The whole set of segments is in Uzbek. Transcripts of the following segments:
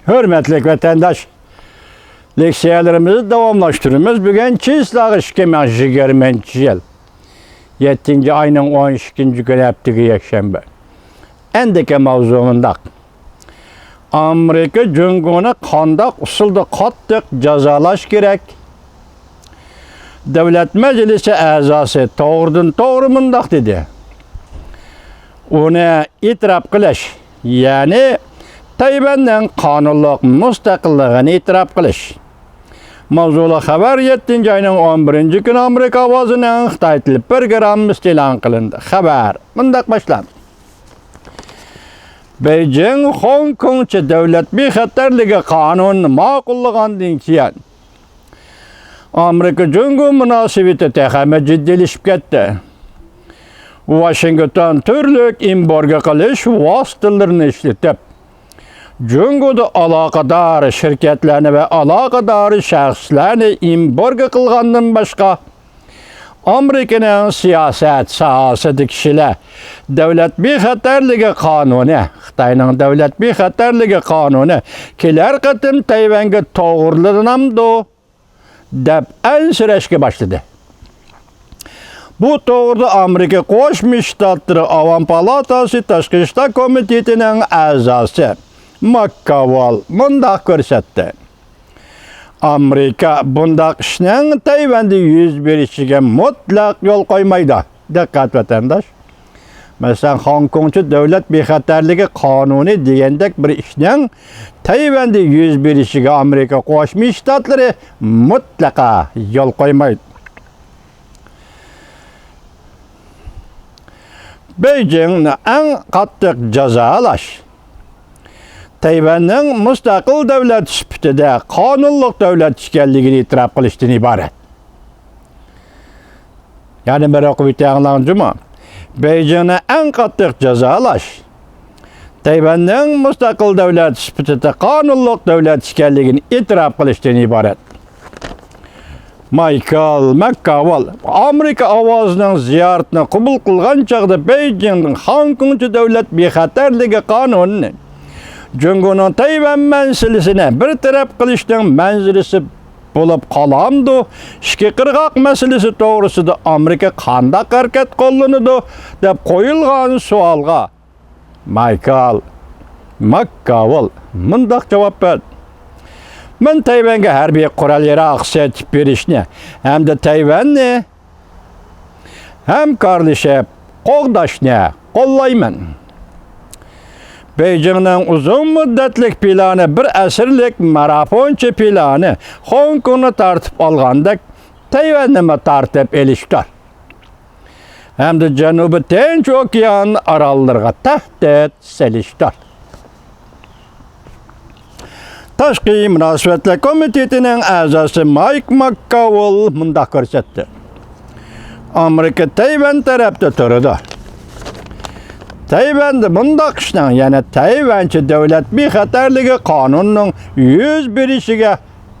Hürmetlik vatandaş, leksiyalarımızı davamlaştırıyoruz. Bugün çizlağı şikemen jigermenci yıl. 7. ayının 12. günü heptiki yakşembe. Endike mavzuunda Amerika cüngünü kandak usulda kattık cezalaş gerek. Devlet Meclisi azası doğru mundak dedi. Onu itiraf kılış, yani Tayvan'dan kanunluk müstakillığını itiraf kılış. Mavzulu haber 7. ayının 11. günü Amerika avazının Xitay tili programı istilan kılındı. Haber mundak başlandı. Beijing, Hong Kong'çı devlet bexatarligi kanununu ma'qullagandan keyin Amerika Cüngü münasebeti tehame ciddilişip ketdi. Washington türlük imporga qilish vositalarini ishlatib, Cüngü'de alaqadar şirketlerini ve alaqadar şahslarni imporga qilgandan başqa Amerika'nın siyaset sahasıdaki kişiler devlet bexatarligi kanunu, Xitayning devlet bexatarligi kanunu kelar qatim Tayvanga to'g'rilanamdi deb ansirashga başladı. Bu doğruda Amerika Qo'shma Shtatlari Avam Palatasi Tashqi ishlar komitetining a'zosi McConnell mundaq ko'rsatdi. Amerika bundaq ishning Tayvanda yuz berishiga mutlaq yo'l qo'ymaydi. Diqqat vatandaş. Mesela Hong Kong'çu devlet bexatarligi kanuni degandek bir ishning Tayvanda yuz berishiga Amerika Qo'shma Shtatlari mutlaqa yo'l qo'ymaydi. Beijing'ni eng qattiq jazolash Tayvanning mustaqil davlat sifatida qonunliq davlat ekanligini e'tirof qilishdan iborat. Yani bir o'qib o'tganlaringizmi? Beijing'ni eng qattiq jazolash Tayvanning mustaqil davlat sifatida qonunliq davlat ekanligini e'tirof qilishdan iborat. McConnell Amerika ovozining ziyoratini qabul qilgan chog'da Beijingning Hong Kong'chi davlat bexatarligi qonunini Cüngü'nün Tayvan meselesine bir taraf qilishning manzilisi bo'lib qolamdi. Ishki qirg'oq meselesi to'g'risida Amerika qanday harakat qo'llanadi deb qo'yilgan savolga McConnell mundaq javob berdi. Men Tayvanga harbiy qurol yarog' sotib berishni hamda Tayvanni hamkorlashib qo'g'dashni qo'llayman. Beijing'ning uzun muddatlik planı, bir asrlik marafonchi planı Hong Kong'ni tartib olgandek Tayvanni tartib elishdir. Hamda Janubiy Tinch okean orollariga tahdid solishdir. Tashqi munosabatlar komitetining a'zosi McConnell mundaq ko'rsatdi. Amerika Tayvan tarafda turadi. Tayvanda bundaq ishning, yana Tayvanchi davlat bexatarligi qonunining yuz berishiga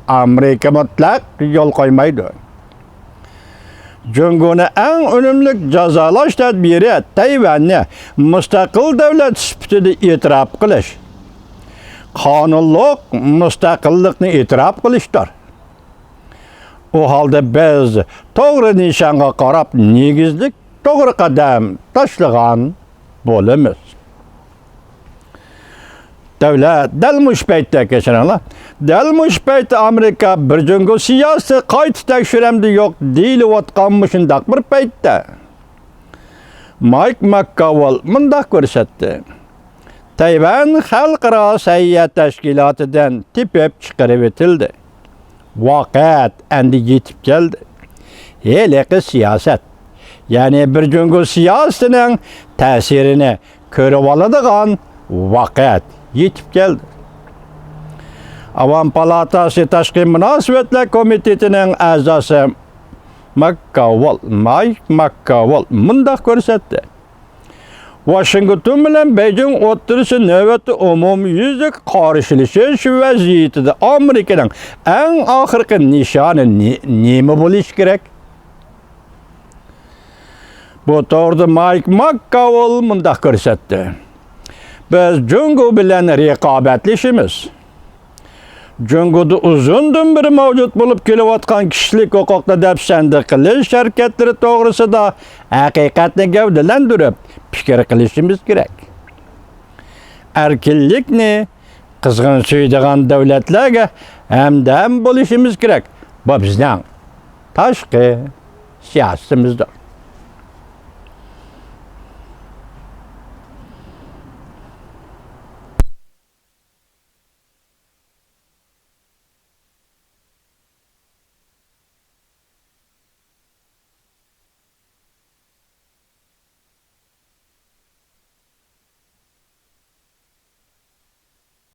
Amerika mutlaq yo'l qo'ymaydi. Cüngü'ni eng unumli jazolash tadbiri Tayvanni mustaqil davlat sifatida e'tirof qilish, qonunliq mustaqillikni e'tirof qilishdir. O halda biz to'g'ri nishonga qarab negizlik to'g'ri qadam tashlagan bo'lamiz. Devlet dalmush paytda kechiringlar. Dalmush paytda Amerika bir Cüngü siyosiy qayta tekshiramdi yo'q deyilayotgan shundaq bir paytda McConnell mundaq ko'rsatdi. Tayvan xalqaro sayyohat tashkilotidan tepib chiqarib etildi. Vaqt endi yetib keldi. Heliqi siyosat, yani bir Cüngü siyosatining ta'sirini ko'rib oladigan vaqt yetib keldi. Avam Palatasi Tashqi munosabatlar komitetining a'zosi McConnell mundaq ko'rsatdi. Washington bilan Beijing o'rtasida navbatda umumyuzlik qarshilashish vaziyatida Amerikaning eng oxirgi nishoni nima bo'lishi kerak? Bu to'g'rida McConnell mundaq ko'rsatdi. Biz Cüngü bilan raqobatlashamiz. Cunguda uzundan beri mavcut bulup kelayotgan kişilik hukukni dafsanda qilish harakatlari to'g'risida haqiqatni gavdalantirib fikr qilishimiz kerak. Erkinlikni qizg'in suydigan davlatlarga hamdam bo'lishimiz kerak. Bu bizning tashqi siyosatimizdir.